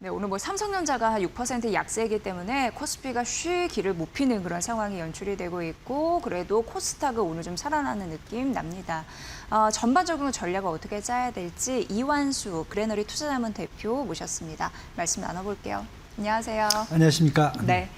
네, 오늘 뭐 삼성전자가 6% 약세이기 때문에 코스피가 쉬 길을 못 피는 그런 상황이 연출이 되고 있고 그래도 코스닥은 오늘 좀 살아나는 느낌 납니다. 전반적으로 전략을 어떻게 짜야 될지 이완수 그레너리 투자자문 대표 모셨습니다. 말씀 나눠볼게요. 안녕하세요. 안녕하십니까. 네.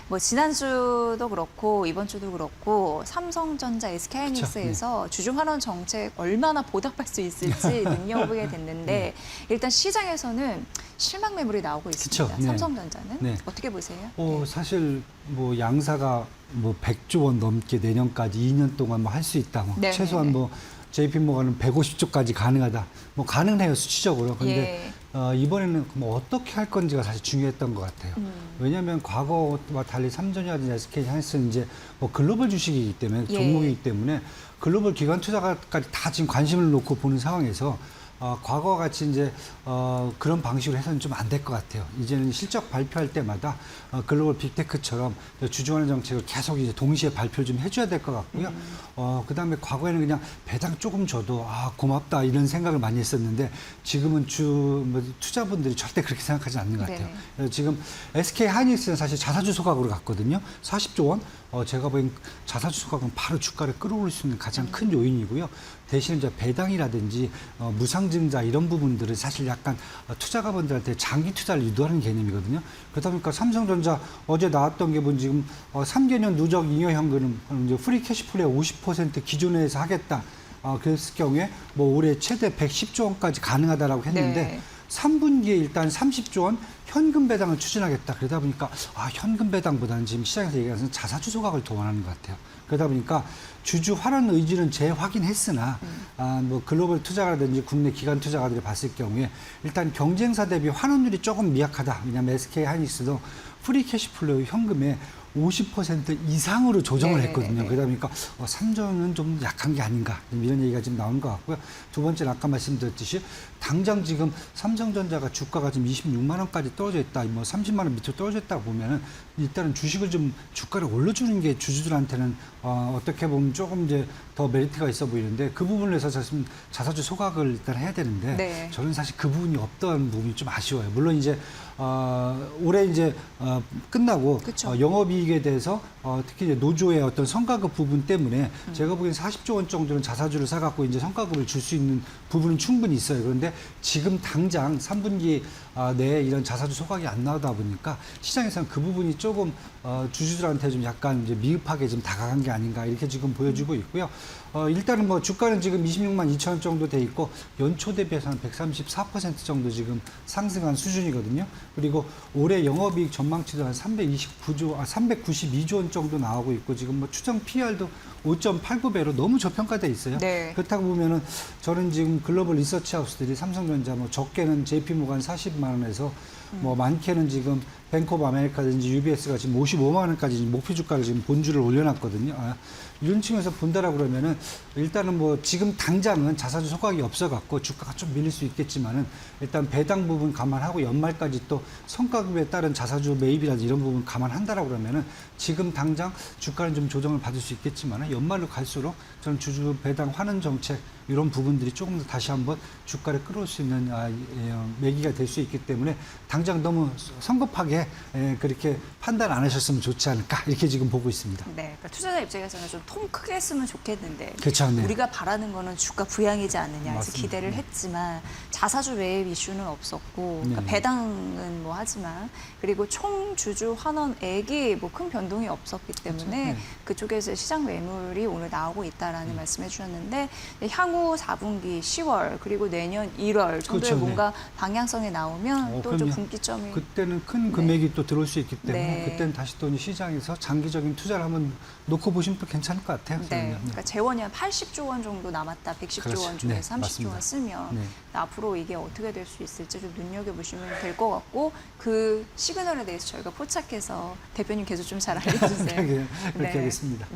뭐 지난주도 그렇고 이번 주도 그렇고 삼성전자, SK하이닉스에서 주중 환원 정책 얼마나 보답할 수 있을지 눈여보게 됐는데 네. 일단 시장에서는 실망 매물이 나오고 있습니다. 그쵸. 네. 삼성전자는 네. 어떻게 보세요? 사실 뭐 양사가 뭐 100조 원 넘게 내년까지 2년 동안 뭐 할 수 있다. 뭐 네. 최소한 뭐 JP모건은 150조까지 가능하다. 뭐 가능해요 수치적으로. 그런데 이번에는 뭐 어떻게 할 건지가 사실 중요했던 것 같아요. 왜냐하면 과거와 달리 삼성전자나 SK하이닉스는 이제 뭐 글로벌 주식이기 때문에 종목이기 때문에 글로벌 기관 투자가까지 다 지금 관심을 놓고 보는 상황에서 과거와 같이 이제 그런 방식으로 해서는 좀 안 될 것 같아요. 이제는 실적 발표할 때마다 글로벌 빅테크처럼 주주환원 정책을 계속 이제 동시에 발표를 좀 해줘야 될 것 같고요. 그다음에 과거에는 그냥 배당 조금 줘도 고맙다 이런 생각을 많이 했었는데 지금은 투자분들이 절대 그렇게 생각하지 않는 것 같아요. 네. 지금 SK 하이닉스는 사실 자사주 소각으로 갔거든요. 40조 원. 제가 보기엔 자사주 소각은 바로 주가를 끌어올릴 수 있는 가장 큰 요인이고요. 대신 이제 배당이라든지 무상증자 이런 부분들은 사실 약간 투자가분들한테 장기 투자를 유도하는 개념이거든요. 그러다 보니까 삼성전자 어제 나왔던 게 뭐 지금 3개년 누적 잉여 현금은 이제 프리 캐시플레이 50% 기존에서 하겠다. 그랬을 경우에 뭐 올해 최대 110조 원까지 가능하다라고 했는데 네. 3분기에 일단 30조 원 현금 배당을 추진하겠다. 그러다 보니까 현금 배당보다는 지금 시장에서 얘기하는 자사주 소각을 더 원하는 것 같아요. 그러다 보니까 주주 환원 의지는 재확인했으나 뭐 글로벌 투자가라든지 국내 기관 투자가들이 봤을 경우에 일단 경쟁사 대비 환원율이 조금 미약하다. 왜냐하면 SK 하이닉스도 프리 캐시플로우 현금에 50% 이상으로 조정을 했거든요. 그러다 보니까 삼전은 좀 약한 게 아닌가 이런 얘기가 지금 나오는 것 같고요. 두 번째는 아까 말씀드렸듯이 당장 지금 삼성전자가 주가가 지금 26만 원까지 떨어져 있다, 뭐 30만 원 밑으로 떨어져 있다고 보면은 일단은 주식을 좀 주가를 올려주는 게 주주들한테는 어떻게 보면 조금 이제 더 메리트가 있어 보이는데 그 부분에서 자사주 소각을 일단 해야 되는데 저는 사실 그 부분이 없던 부분이 좀 아쉬워요. 물론 이제 올해 이제 끝나고 영업이익에 대해서 특히 이제 노조의 어떤 성과급 부분 때문에 제가 보기엔 40조 원 정도는 자사주를 사갖고 이제 성과급을 줄 수 있는 부분은 충분히 있어요. 그런데 지금 당장 3분기 내에 이런 자사주 소각이 안 나오다 보니까 시장에서는 그 부분이 조금 주주들한테 좀 약간 이제 미흡하게 좀 다가간 게 아닌가 이렇게 지금 보여지고 있고요. 일단은 뭐 주가는 지금 26만 2천 원 정도 돼 있고 연초 대비해서 한 134% 정도 지금 상승한 수준이거든요. 그리고 올해 영업이익 전망치도 한 392조 원 정도 나오고 있고 지금 뭐 추정 PR도 5.89배로 너무 저평가돼 있어요. 그렇다고 보면은 저는 지금 글로벌 리서치 하우스들이 삼성전자 뭐 적게는 JP모건 40만 원에서 뭐 많게는 지금 뱅크 오브 아메리카든지 UBS가 지금 55만 원까지 목표 주가를 지금 본주를 올려놨거든요. 이런 층에서 본다라고 그러면은 일단은 뭐 지금 당장은 자사주 소각이 없어갖고 주가가 좀 밀릴 수 있겠지만은 일단 배당 부분 감안하고 연말까지 또 성과급에 따른 자사주 매입이라든지 이런 부분 감안한다라고 그러면은 지금 당장 주가는 좀 조정을 받을 수 있겠지만은 연말로 갈수록 저는 주주 배당 환원 정책 이런 부분들이 조금 더 다시 한번 주가를 끌어올 수 있는 매기가 될 수 있기 때문에 당장 너무 성급하게 그렇게 판단 안 하셨으면 좋지 않을까 이렇게 지금 보고 있습니다. 네, 그러니까 투자자 입장에서는 좀 통 크게 했으면 좋겠는데 그렇죠, 네. 우리가 바라는 거는 주가 부양이지 않느냐 해서 기대를 했지만 자사주 매입 이슈는 없었고 그러니까 배당은 뭐 하지만 그리고 총 주주 환원액이 뭐 큰 변동이 없었기 때문에 그쪽에서 시장 매물이 오늘 나오고 있다라는 말씀해 주셨는데 향후 4분기 10월 그리고 내년 1월 정도에 뭔가 방향성이 나오면 또 좀 분기점이 그때는 큰 금액이 또 들어올 수 있기 때문에 그때는 다시 또 시장에서 장기적인 투자를 한번 놓고 보시면 또 괜찮을 것 같아요. 그러니까 재원이 한 80조 원 정도 남았다. 110조 원 중에서 30조 원 쓰면 앞으로 이게 어떻게 될 수 있을지 좀 눈여겨보시면 될 것 같고 그 시그널에 대해서 저희가 포착해서 대표님 계속 좀 잘 알려주세요. 그렇게 하겠습니다.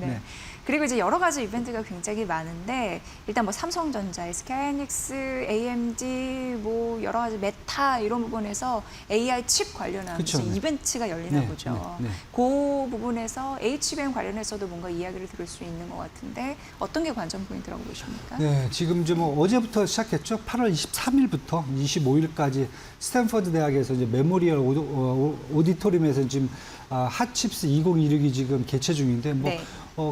그리고 이제 여러 가지 이벤트가 굉장히 많은데 일단 뭐 삼성전자, SK하이닉스, AMD 뭐 여러 가지 메타 이런 부분에서 AI 칩 관련한 이벤트가 열리나 보죠. 그 부분에서 HBM 관련해서도 뭔가 이야기를 들을 수 있는 것 같은데 어떤 게 관전 포인트라고 보십니까? 네, 지금 뭐 어제부터 시작했죠. 8월 23일부터 25일까지 스탠퍼드 대학에서 이제 메모리 메모리얼 오디토리움에서 지금 핫칩스 2016이 지금 개최 중인데 뭐 네.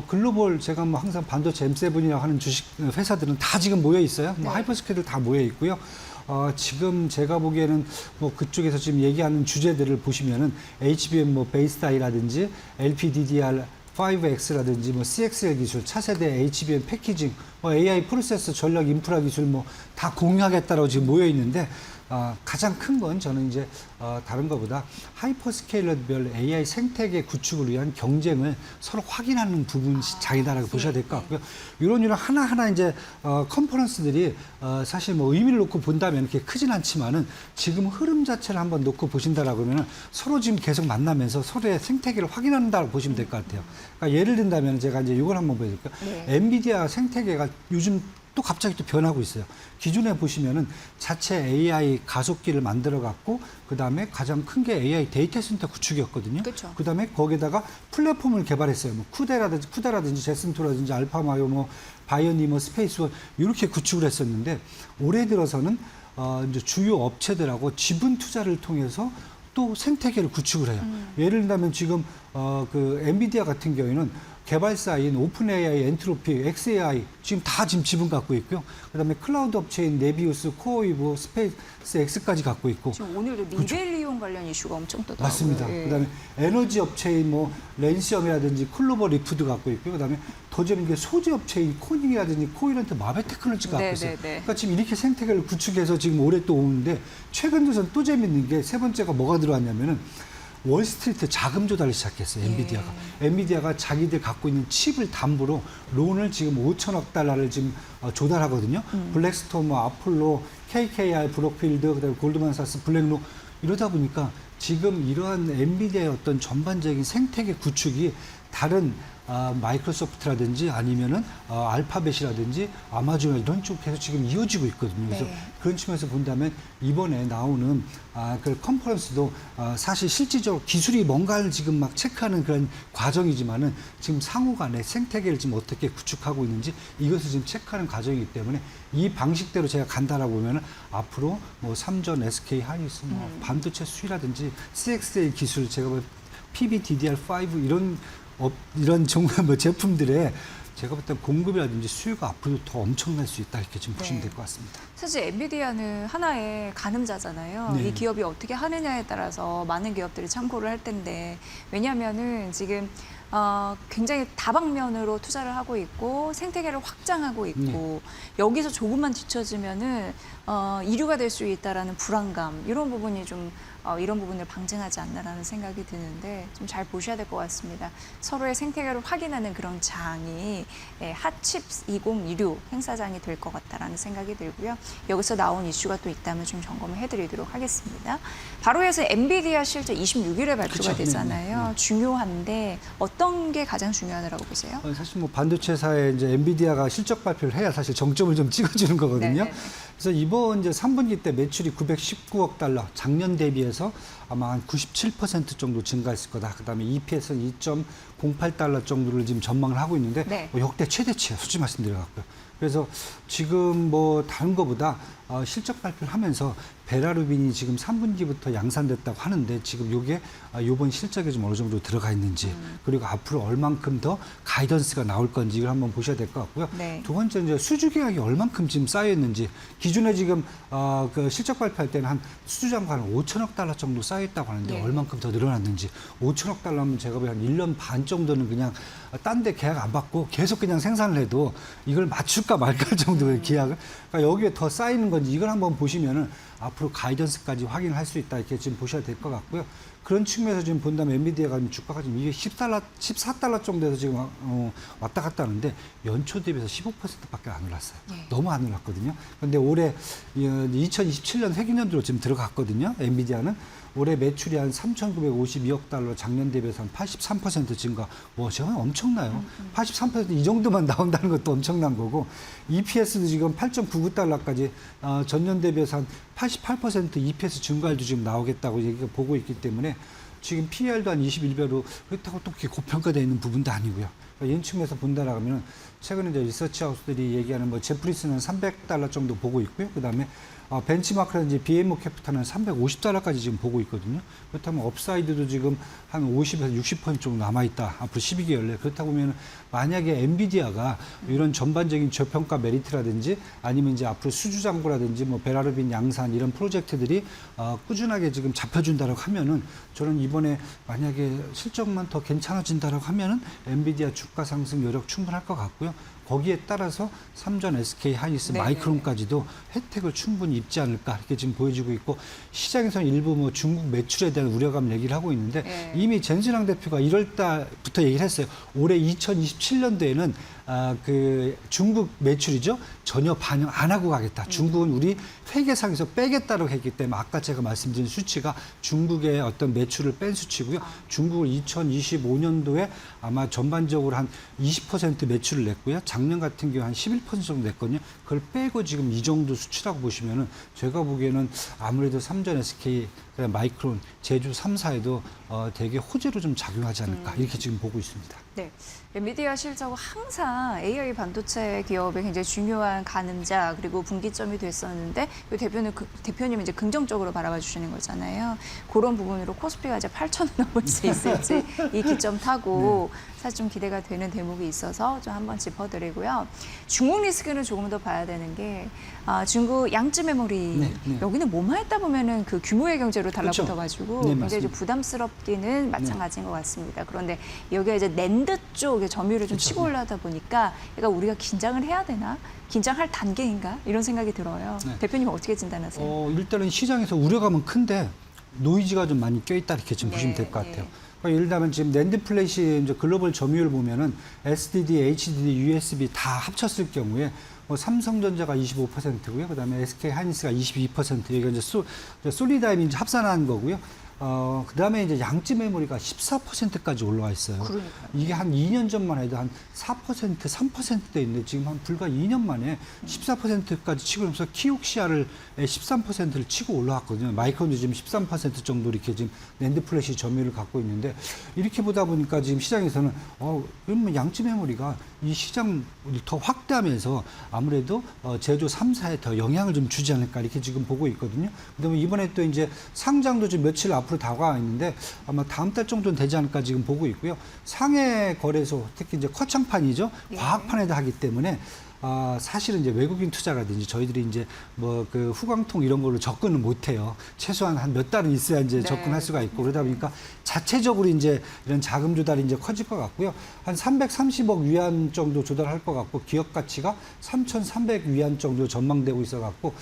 글로벌 제가 뭐 항상 반도체 M7이라고 하는 주식 회사들은 다 지금 모여 있어요. 뭐 네. 하이퍼스케일들 다 모여 있고요. 지금 제가 보기에는 뭐 그쪽에서 지금 얘기하는 주제들을 보시면은 HBM 뭐 베이스타이라든지 LPDDR5X라든지 뭐 CXL 기술, 차세대 HBM 패키징, 뭐 AI 프로세서 전략 인프라 기술 뭐 다 공유하겠다라고 지금 모여 있는데 가장 큰 건 저는 이제 다른 것보다 하이퍼스케일러별 AI 생태계 구축을 위한 경쟁을 서로 확인하는 부분 장이다라고 보셔야 될 것 같고요. 이런 하나하나 이제 컨퍼런스들이 사실 뭐 의미를 놓고 본다면 이렇게 크진 않지만은 지금 흐름 자체를 한번 놓고 보신다라고 하면 서로 지금 계속 만나면서 서로의 생태계를 확인한다고 보시면 될 것 같아요. 그러니까 예를 든다면 제가 이제 이걸 한번 보여드릴게요. 네. 엔비디아 생태계가 요즘 또 갑자기 또 변하고 있어요. 기존에 보시면은 자체 AI 가속기를 만들어 갖고 그다음에 가장 큰 게 AI 데이터 센터 구축이었거든요. 그렇죠. 그다음에 거기다가 플랫폼을 개발했어요. 뭐 쿠다라든지 제슨토라든지 알파마요 뭐 바이오니 뭐 스페이스원 이렇게 구축을 했었는데 올해 들어서는 이제 주요 업체들하고 지분 투자를 통해서 또 생태계를 구축을 해요. 예를 들면 지금 그 엔비디아 같은 경우에는 개발사인 오픈 AI, 엔트로피, XAI 지금 다 지금 지분 갖고 있고요. 그다음에 클라우드 업체인 네비우스, 코어이브, 스페이스 X까지 갖고 있고. 지금 오늘도 리벨리온 관련 이슈가 엄청 뜨더라고요. 맞습니다. 예. 그다음에 에너지 업체인 뭐 랜시엄이라든지 클로버 리프도 갖고 있고요. 그다음에 더 재밌는 게 소재 업체인 코닝이라든지 코이런트 마베 테크놀로지가 갖고 있어요. 그러니까 지금 이렇게 생태계를 구축해서 지금 올해 또 오는데 최근 들어서 또 재밌는 게 세 번째가 뭐가 들어왔냐면은 월스트리트 자금 조달을 시작했어요. 엔비디아가. 엔비디아가 자기들 갖고 있는 칩을 담보로 론을 지금 5천억 달러를 지금 조달하거든요. 블랙스톤, 뭐 아폴로, KKR, 브록필드, 그다음에 골드만사스, 블랙록 이러다 보니까 지금 이러한 엔비디아의 어떤 전반적인 생태계 구축이 다른 마이크로소프트라든지 아니면은 알파벳이라든지 아마존 이런 쪽에서 지금 이어지고 있거든요. 그래서 네. 그런 측면에서 본다면 이번에 나오는 그 컨퍼런스도 사실 실질적으로 기술이 뭔가를 지금 막 체크하는 그런 과정이지만은 지금 상호간에 생태계를 지금 어떻게 구축하고 있는지 이것을 지금 체크하는 과정이기 때문에 이 방식대로 제가 간다라고 보면은 앞으로 뭐 삼전, SK 하이닉스, 뭐 반도체 수위라든지 CXL 기술 제가 뭐 PBDDR5 이런 뭐 제품들의 제가 볼 때 공급이라든지 수요가 앞으로 더 엄청날 수 있다 이렇게 지금 보시면 네. 될 것 같습니다. 사실 엔비디아는 하나의 가늠자잖아요. 네. 이 기업이 어떻게 하느냐에 따라서 많은 기업들이 참고를 할 텐데 왜냐하면은 지금 굉장히 다방면으로 투자를 하고 있고 생태계를 확장하고 있고 여기서 조금만 뒤처지면은 이류가 될 수 있다라는 불안감 이런 부분이 좀 이런 부분을 방증하지 않나라는 생각이 드는데 좀 잘 보셔야 될 것 같습니다. 서로의 생태계를 확인하는 그런 장이 핫칩스 2016 행사장이 될 것 같다라는 생각이 들고요. 여기서 나온 이슈가 또 있다면 좀 점검을 해드리도록 하겠습니다. 바로 해서 엔비디아 실적 26일에 발표가 그렇죠. 되잖아요. 네. 중요한데 어떤 게 가장 중요하다고 보세요? 사실 뭐 반도체사에 이제 엔비디아가 실적 발표를 해야 사실 정점을 좀 찍어주는 거거든요. 네네네. 그래서 이번 이제 3분기 때 매출이 919억 달러, 작년 대비해서 아마 한 97% 정도 증가했을 거다. 그다음에 EPS는 2.08달러 정도를 지금 전망을 하고 있는데 네. 역대 최대치예요. 솔직히 말씀드려갖고요. 그래서 지금 뭐 다른 거보다 실적 발표를 하면서 베라루빈이 지금 3분기부터 양산됐다고 하는데 지금 이게 이번 실적에 좀 어느 정도 들어가 있는지 그리고 앞으로 얼만큼 더 가이던스가 나올 건지 이걸 한번 보셔야 될 것 같고요. 네. 두 번째 이제 수주 계약이 얼만큼 지금 쌓여 있는지 기존에 지금 그 실적 발표할 때는 한 수주장과 한 5천억 달러 정도 쌓여 있다고 하는데 네. 얼만큼 더 늘어났는지 5천억 달러면 제가 보기엔 한 1년 반 정도는 그냥 딴 데 계약 안 받고 계속 그냥 생산을 해도 이걸 맞출까 말까 정도의 계약을 그러니까 여기에 더 쌓이는 건지 이걸 한번 보시면은 앞으로 가이던스까지 확인을 할 수 있다 이렇게 지금 보셔야 될 것 같고요. 그런 측면에서 지금 본다면 엔비디아가 주가가 지금 이게 14달러 정도에서 지금 왔다 갔다 하는데 연초 대비해서 15%밖에 안 올랐어요. 네. 너무 안 올랐거든요. 그런데 올해 2027년 회계년도로 지금 들어갔거든요. 엔비디아는 올해 매출이 한 3,952억 달러, 작년 대비해서 한 83% 증가. 뭐 정말 엄청나요. 83%이 정도만 나온다는 것도 엄청난 거고 EPS도 지금 8.99달러까지 전년 대비해서 한 88% EPS 증가율도 지금 나오겠다고 얘기가 보고 있기 때문에 지금 PER도 한 21배로 그렇다고 또 그렇게 고평가되어 있는 부분도 아니고요. 그러니까 이런 측면에서 본다라고 하면 최근에 이제 리서치 하우스들이 얘기하는 뭐 제프리스는 $300 정도 보고 있고요. 그다음에 벤치마크라든지 BMO 캐피탈은 $350까지 지금 보고 있거든요. 그렇다면 업사이드도 지금 한 50에서 60% 정도 남아있다. 앞으로 12개월 내. 그렇다고 보면 만약에 엔비디아가 이런 전반적인 저평가 메리트라든지 아니면 이제 앞으로 수주장고라든지 뭐 베라르빈 양산 이런 프로젝트들이 꾸준하게 지금 잡혀준다라고 하면은 저는 이번에 만약에 실적만 더 괜찮아진다라고 하면은 엔비디아 주가 상승 여력 충분할 것 같고요. 거기에 따라서 삼전, SK, 하이닉스, 마이크론까지도 혜택을 충분히 입지 않을까 이렇게 지금 보여지고 있고 시장에서는 일부 뭐 중국 매출에 대한 우려감 얘기를 하고 있는데 이미 젠슨항 대표가 1월 달부터 얘기를 했어요. 올해 2027년도에는 그 중국 매출이죠. 전혀 반영 안 하고 가겠다. 중국은 우리 회계상에서 빼겠다고 했기 때문에 아까 제가 말씀드린 수치가 중국의 어떤 매출을 뺀 수치고요. 중국을 2025년도에 아마 전반적으로 한 20% 매출을 냈고요. 작년 같은 경우 한 11% 정도 냈거든요. 그걸 빼고 지금 이 정도 수치라고 보시면은 제가 보기에는 아무래도 삼전 SK, 마이크론, 제주 3사에도 되게 호재로 좀 작용하지 않을까 이렇게 지금 보고 있습니다. 네, 엔비디아 실적은 항상 AI 반도체 기업의 굉장히 중요한 가늠자 그리고 분기점이 됐었는데 그 대표님은 이제 긍정적으로 바라봐 주시는 거잖아요. 그런 부분으로 코스피가 이제 8,000원 넘을 수 있을지 이 기점 타고 사실 좀 기대가 되는 대목이 있어서 좀 한번 짚어드리고요. 중국 리스크는 조금 더 봐야 되는 게 중국 양쯔 메모리 여기는 뭐만 했다 보면은 그 규모의 경제로 달라붙어가지고 굉장히 좀 부담스럽기는 마찬가지인 것 같습니다. 그런데 여기가 이제 낸드 쪽에 점유율이 좀 치고 올라가다 보니까 그러니까 우리가 긴장을 해야 되나? 긴장할 단계인가? 이런 생각이 들어요. 대표님 어떻게 진단하세요? 일단은 시장에서 우려감은 큰데 노이즈가 좀 많이 껴있다 이렇게 지금 보시면 될 것 같아요. 그러니까 예를 들면 지금 낸드 플래시 이제 글로벌 점유율 보면은 SDD, HDD, USB 다 합쳤을 경우에 뭐 삼성전자가 25%고요. 그다음에 SK 하이닉스가 22%. 이게 이제 솔리다임이 이제 합산한 거고요. 그다음에 이제 양쯔 메모리가 14%까지 올라와 있어요. 그러니까요. 이게 한 2년 전만 해도 한 4%, 3%대인데 지금 한 불과 2년 만에 14%까지 치고 오면서 키옥시아를 13%를 치고 올라왔거든요. 마이크론도 지금 13% 정도 이렇게 지금 낸드 플래시 점유율을 갖고 있는데 이렇게 보다 보니까 지금 시장에서는 그러면 양쯔 메모리가 이 시장을 더 확대하면서 아무래도 제조 3사에 더 영향을 좀 주지 않을까 이렇게 지금 보고 있거든요. 그다음에 이번에 또 이제 상장도 좀 며칠 앞으로 다가와 있는데 아마 다음 달 정도는 되지 않을까 지금 보고 있고요. 상해 거래소 특히 이제 커창판이죠. 과학판에다 하기 때문에 사실은 이제 외국인 투자라든지 저희들이 이제 뭐 그 후광통 이런 걸로 접근을 못 해요. 최소한 한 몇 달은 있어야 이제 접근할 수가 있고 그러다 보니까 자체적으로 이제 이런 자금 조달이 이제 커질 것 같고요. 한 330억 위안 정도 조달할 것 같고 기업 가치가 3,300 위안 정도 전망되고 있어 갖고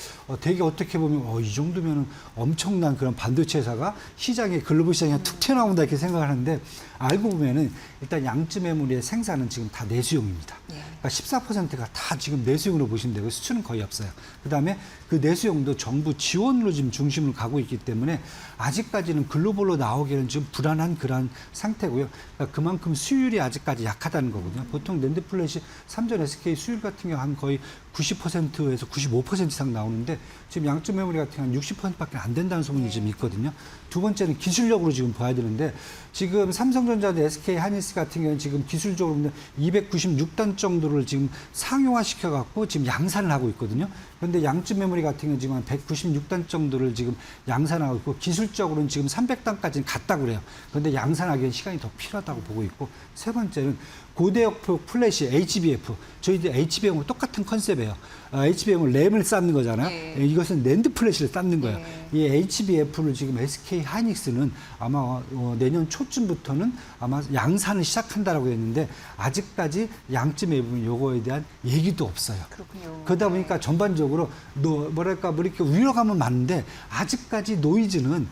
되게 어떻게 보면 이 정도면은 엄청난 그런 반도체 회사가 시장에 글로벌 시장에 툭 튀어나온다 이렇게 생각하는데 알고 보면은 일단 양쯔 메모리의 생산은 지금 다 내수용입니다. 그러니까 14%가 다 지금 내수용으로 보시면 되고 수출은 거의 없어요. 그다음에 그 내수용도 정부 지원으로 지금 중심을 가고 있기 때문에 아직까지는 글로벌로 나오기에는 좀 불안한 그런 상태고요. 그러니까 그만큼 수율이 아직까지 약하다는 거거든요. 보통 낸드 플래시 삼전 SK 수율 같은 경우 한 거의 90%에서 95% 이상 나오는데 지금 양쯔 메모리 같은 경우는 60%밖에 안 된다는 소문이 지금 있거든요. 두 번째는 기술력으로 지금 봐야 되는데 지금 삼성전자, SK 하이닉스 같은 경우는 지금 기술적으로 296단 정도를 지금 상용화시켜 갖고 지금 양산을 하고 있거든요. 그런데 양쯔 메모리 같은 경우는 지금 한 196단 정도를 지금 양산하고 있고 기술적으로는 지금 300단까지는 갔다고 그래요. 그런데 양산하기엔 시간이 더 필요하다고 보고 있고 세 번째는 고대역폭 플래시 HBF 저희들 HBM하고 똑같은 컨셉이에요. HBM은 램을 쌓는 거잖아요. 이것은 낸드 플래시를 쌓는 거예요. 이 HBF를 지금 SK 하이닉스는 아마 내년 초쯤부터는 아마 양산을 시작한다라고 했는데 아직까지 양쯔 메모리 요거에 대한 얘기도 없어요. 그렇군요. 그러다 보니까 전반적으로 뭐랄까 뭐 이렇게 위로감은 많은데 아직까지 노이즈는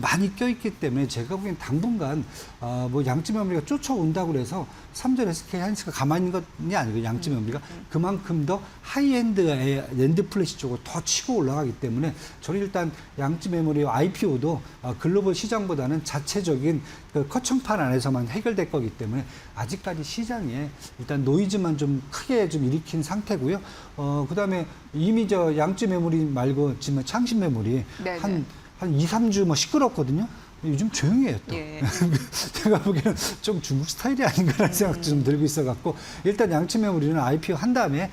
많이 껴있기 때문에 제가 보기엔 당분간 뭐 양쯔 메모리가 쫓아온다고 그래서 삼전 SK 하이닉스가 가만히 있는 것이 아니고 양쯔 메모리가 그만큼 더 하이엔드 낸드 플래시 쪽으로 더 치고 올라가기 때문에 저는 일단 양쯔 메모리 IPO도 글로벌 시장보다는 자체적인 그 커청판 안에서만 해결될 거기 때문에 아직까지 시장에 일단 노이즈만 좀 크게 좀 일으킨 상태고요. 그다음에 이미 저 양쯔 메모리 말고 지금 창신 메모리 한 2, 3주 뭐 시끄럽거든요. 요즘 조용해요 또. 예. 제가 보기에는 좀 중국 스타일이 아닌가라는 생각도 좀 들고 있어갖고 일단 양측 매물이는 IPO 한 다음에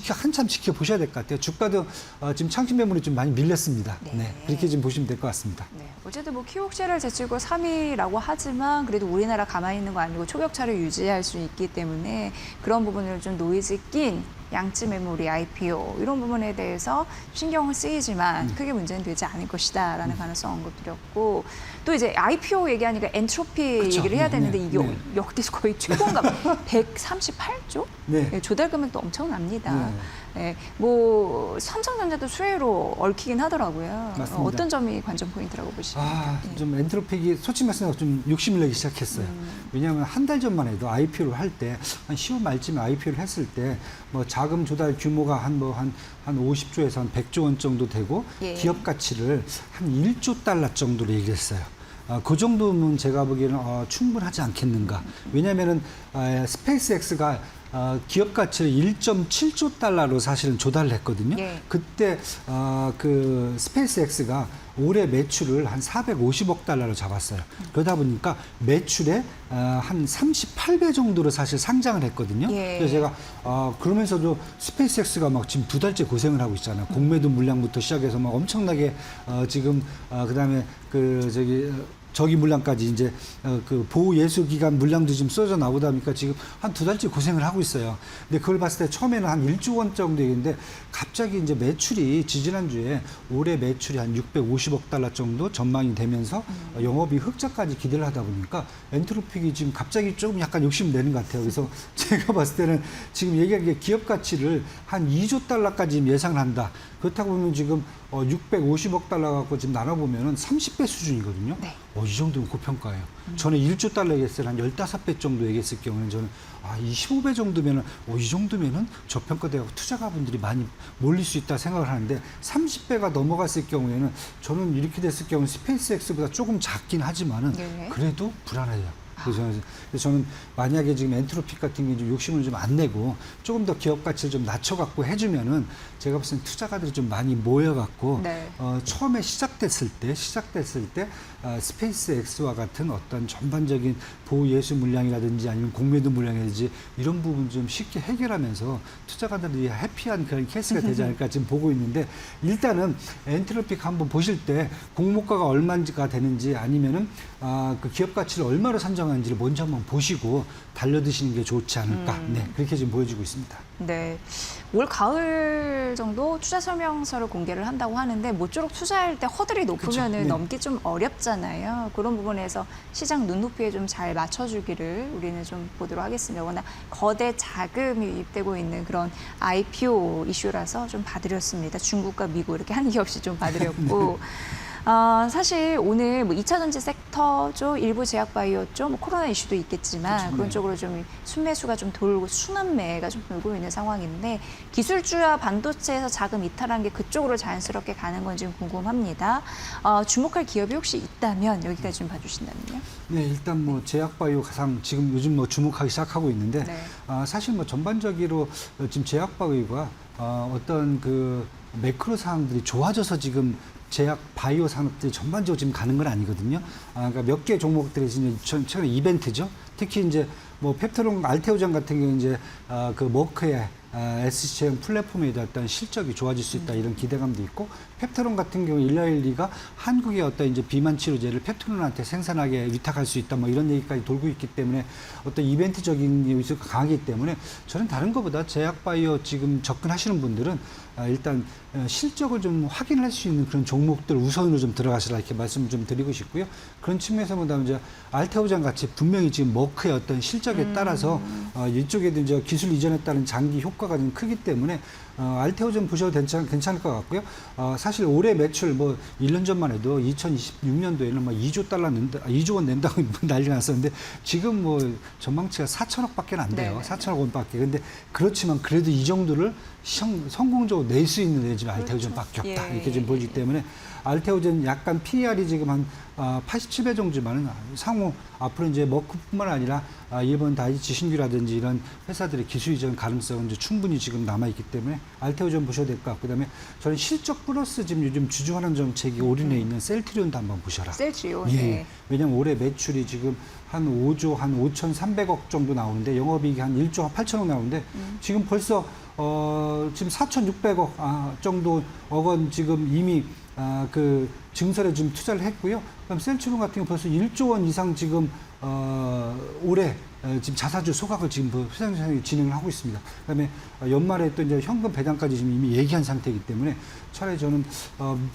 한참 지켜보셔야 될 것 같아요. 주가도 지금 창시 매물이 좀 많이 밀렸습니다. 네. 네, 그렇게 좀 보시면 될 것 같습니다. 네. 어쨌든 뭐 키옥시를 제치고 3위라고 하지만 그래도 우리나라 가만히 있는 거 아니고 초격차를 유지할 수 있기 때문에 그런 부분을 좀 노이즈 낀 양치 매물이 IPO 이런 부분에 대해서 신경을 쓰이지만 크게 문제는 되지 않을 것이다라는 가능성 언급드렸고 또 이제 IPO 얘기하니까 엔트로피 그쵸. 얘기를 해야 네, 되는데 네, 이게 네. 역대 최고의 최고가 138조? 네. 네, 조달 금액도 엄청납니다. 네. 네, 뭐 삼성전자도 수혜로 얽히긴 하더라고요. 맞습니다. 어떤 점이 관전 포인트라고 보십니까? 네. 좀 엔트로픽이 솔직히 말해서 좀 욕심을 내기 시작했어요. 왜냐하면 한 달 전만 해도 IPO를 할 때 한 10월 말쯤에 IPO를 했을 때 뭐 자금 조달 규모가 한 50조에서 한 100조 원 정도 되고 예. 기업 가치를 한 1조 달러 정도로 얘기를 했어요. 그 정도면 제가 보기에는 충분하지 않겠는가. 왜냐하면은 스페이스X가 기업 가치를 1.7조 달러로 사실은 조달을 했거든요. 예. 그때 그 스페이스X가 올해 매출을 한 450억 달러로 잡았어요. 그러다 보니까 매출의 한 38배 정도로 사실 상장을 했거든요. 예. 그래서 제가 그러면서도 스페이스X가 막 지금 2달째 고생을 하고 있잖아요. 공매도 물량부터 시작해서 막 엄청나게 지금 그다음에 저기 물량까지 이제 그 보호 예수 기간 물량도 지금 쏟아져 나오다 보니까 지금 한 2달째 고생을 하고 있어요. 근데 그걸 봤을 때 처음에는 한 1조 원 정도 얘기인데 갑자기 이제 매출이 지지난주에 올해 매출이 한 650억 달러 정도 전망이 되면서 영업이 흑자까지 기대를 하다 보니까 엔트로픽이 지금 갑자기 조금 약간 욕심 내는 것 같아요. 그래서 제가 봤을 때는 지금 얘기한 게 기업 가치를 한 2조 달러까지 예상을 한다. 그렇다고 보면 지금 650억 달러 갖고 지금 나눠보면은 30배 수준이거든요. 네. 이 정도면 고평가예요. 저는 1조 달러 얘기했을 때 한 15배 정도 얘기했을 경우는 저는 25배 정도면은 이 정도면은 저평가되고 투자가분들이 많이 몰릴 수 있다 생각을 하는데 30배가 넘어갔을 경우에는 저는 이렇게 됐을 경우는 스페이스X보다 조금 작긴 하지만은 네. 그래도 불안해요. 그래서 저는 만약에 지금 엔트로픽 같은 게 좀 욕심을 좀 안 내고 조금 더 기업 가치를 좀 낮춰갖고 해주면은 제가 봤을 때 투자가들이 좀 많이 모여갖고 네. 처음에 시작됐을 때 스페이스X와 같은 어떤 전반적인 보호 예수 물량이라든지 아니면 공매도 물량이라든지 이런 부분 좀 쉽게 해결하면서 투자가들이 해피한 그런 케이스가 되지 않을까 지금 보고 있는데 일단은 엔트로픽 한번 보실 때 공모가가 얼마가 되는지 아니면은 그 기업 가치를 얼마로 산정하는지를 먼저 한번 보시고 달려드시는 게 좋지 않을까. 네, 그렇게 지금 보여지고 있습니다. 네. 올 가을 정도 투자 설명서를 공개를 한다고 하는데 모쪼록 투자할 때 허들이 높으면 그쵸. 네. 넘기 좀 어렵잖아요. 그런 부분에서 시장 눈높이에 좀 잘 맞춰주기를 우리는 좀 보도록 하겠습니다. 워낙 거대 자금이 유입되고 있는 그런 IPO 이슈라서 좀 봐드렸습니다. 중국과 미국 이렇게 한계 없이 좀 봐드렸고. 사실 오늘 뭐 2차 전지 섹터죠, 일부 제약바이오죠, 뭐 코로나 이슈도 있겠지만 그렇죠. 그런 네. 쪽으로 좀 순매수가 좀 돌고 순환매가 좀 돌고 있는 상황인데 기술주와 반도체에서 자금 이탈한 게 그쪽으로 자연스럽게 가는 건지 궁금합니다. 주목할 기업이 혹시 있다면 여기까지 좀 봐주신다면요. 네, 일단 뭐 제약바이오 가장 지금 요즘 뭐 주목하기 시작하고 있는데 네. 사실 뭐 전반적으로 지금 제약바이오가 어떤 그 매크로 사항들이 좋아져서 지금 제약 바이오 산업들이 전반적으로 지금 가는 건 아니거든요. 그러니까 몇 개 종목들이 지금 최근에 이벤트죠. 특히 이제 뭐 펩타론 알테오젠 같은 경우 이제 그 머크의 SCM 플랫폼에 대한 어떤 실적이 좋아질 수 있다 이런 기대감도 있고 펩타론 같은 경우 일라일리가 한국의 어떤 이제 비만 치료제를 펩타론한테 생산하게 위탁할 수 있다 뭐 이런 얘기까지 돌고 있기 때문에 어떤 이벤트적인 요소가 강하기 때문에 저는 다른 것보다 제약바이오 지금 접근하시는 분들은 일단 실적을 좀 확인할 수 있는 그런 종목들 우선으로 좀 들어가시라 이렇게 말씀을 좀 드리고 싶고요. 그런 측면에서 보면 이제 알테오젠 같이 분명히 지금 머크의 어떤 실적에 따라서 이쪽에도 이제 기술 이전에 따른 장기 효과가 좀 크기 때문에 알테오젠 보셔도 괜찮을 것 같고요. 사실 올해 매출 뭐 1년 전만 해도 2026년도에는 뭐 2조 달러 낸다, 2조 원 낸다고 난리가 났었는데 지금 뭐 전망치가 4천억밖에 안 돼요. 네네. 4천억 원밖에. 근데 그렇지만 그래도 이 정도를 성공적으로 낼 수 있는 애 지금 알테오젠밖에 그렇죠. 없다. 예, 이렇게 지금 예, 보이기 예. 때문에 알테오젠 약간 PER이 지금 한 87배 정도지만은 상호 앞으로 이제 머크뿐만 아니라 일본 다이치 신규라든지 이런 회사들의 기술 이전 가능성은 이제 충분히 지금 남아 있기 때문에 알테오 좀 보셔야 될 것 같고, 그다음에 저는 실적 플러스 지금 요즘 주주 환원 정책이 올인해 있는 셀트리온도 한번 보셔라. 셀트리온. 예. 네. 왜냐하면 올해 매출이 지금 한 5조 한 5,300억 정도 나오는데 영업이익이 한 1조 8천억 나오는데 지금 벌써 지금 4,600억 정도 억원 지금 이미 그 증설에 좀 투자를 했고요. 그다음 셀트리온 같은 경우 벌써 1조 원 이상 지금 올해 지금 자사주 소각을 지금 회장이 진행을 하고 있습니다. 그다음에 연말에 또 이제 현금 배당까지 지금 이미 얘기한 상태이기 때문에 차라리 저는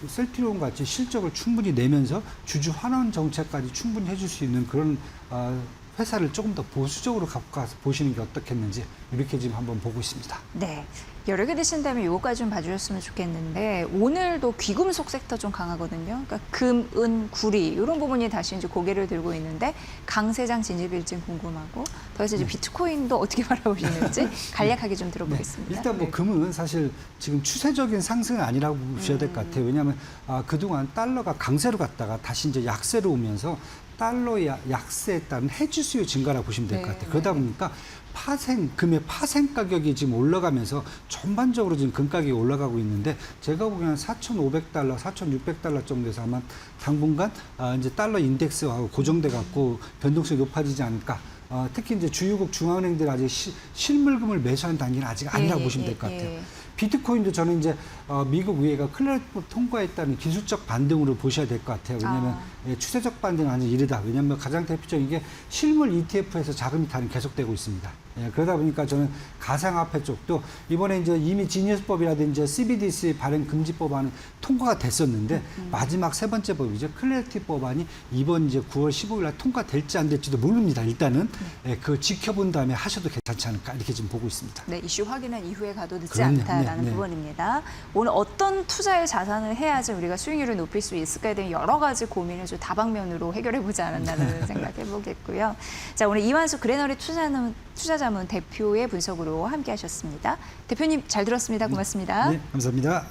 셀트리온 같이 실적을 충분히 내면서 주주 환원 정책까지 충분히 해줄 수 있는 그런 회사를 조금 더 보수적으로 갖고 가서 보시는 게 어떻겠는지 이렇게 지금 한번 보고 있습니다. 네. 여러 개 드신다면 요거까지 좀 봐주셨으면 좋겠는데 오늘도 귀금속 섹터 좀 강하거든요. 그러니까 금, 은, 구리 이런 부분이 다시 이제 고개를 들고 있는데 강세장 진입일지 궁금하고 더해서 이제 비트코인도 어떻게 바라보시는지 간략하게 좀 들어보겠습니다. 네. 일단 뭐 금은 사실 지금 추세적인 상승은 아니라고 보셔야 될 것 같아요. 왜냐하면 그동안 달러가 강세로 갔다가 다시 이제 약세로 오면서 달러의 약세에 따른 해지 수요 증가라고 보시면 될 것 같아요. 그러다 보니까 금의 파생 가격이 지금 올라가면서 전반적으로 지금 금 가격이 올라가고 있는데 제가 보기에는 4,500달러, 4,600달러 정도에서 아마 당분간 이제 달러 인덱스하고 고정돼 갖고 변동성이 높아지지 않을까. 특히 이제 주요국 중앙은행들 아직 실물금을 매수하는 단계는 아직 아니라고 보시면 될 것 같아요. 비트코인도 저는 이제 미국 의회가 클레어법 통과했다는 기술적 반등으로 보셔야 될 것 같아요. 왜냐하면 추세적 반등은 아직 이르다. 왜냐하면 가장 대표적인 게 실물 ETF에서 자금 이탈은 계속되고 있습니다. 그러다 보니까 저는 가상화폐 쪽도 이번에 이제 이미 지니어스법이라든지 CBDC 발행 금지 법안은 통과가 됐었는데 마지막 세 번째 법이죠. 클래리티 법안이 이번 이제 9월 15일 날 통과될지 안 될지도 모릅니다. 일단은 그 지켜본 다음에 하셔도 괜찮지 않을까 이렇게 지금 보고 있습니다. 네, 이슈 확인한 이후에 가도 늦지 그럼요. 않다라는 네. 부분입니다. 오늘 어떤 투자의 자산을 해야지 우리가 수익률을 높일 수 있을까에 대한 여러 가지 고민을 좀 다방면으로 해결해 보지 않았나라는 생각해 보겠고요. 자, 오늘 이완수 그레너리 투자자문 대표의 분석으로 함께 하셨습니다. 대표님 잘 들었습니다. 고맙습니다. 네, 감사합니다.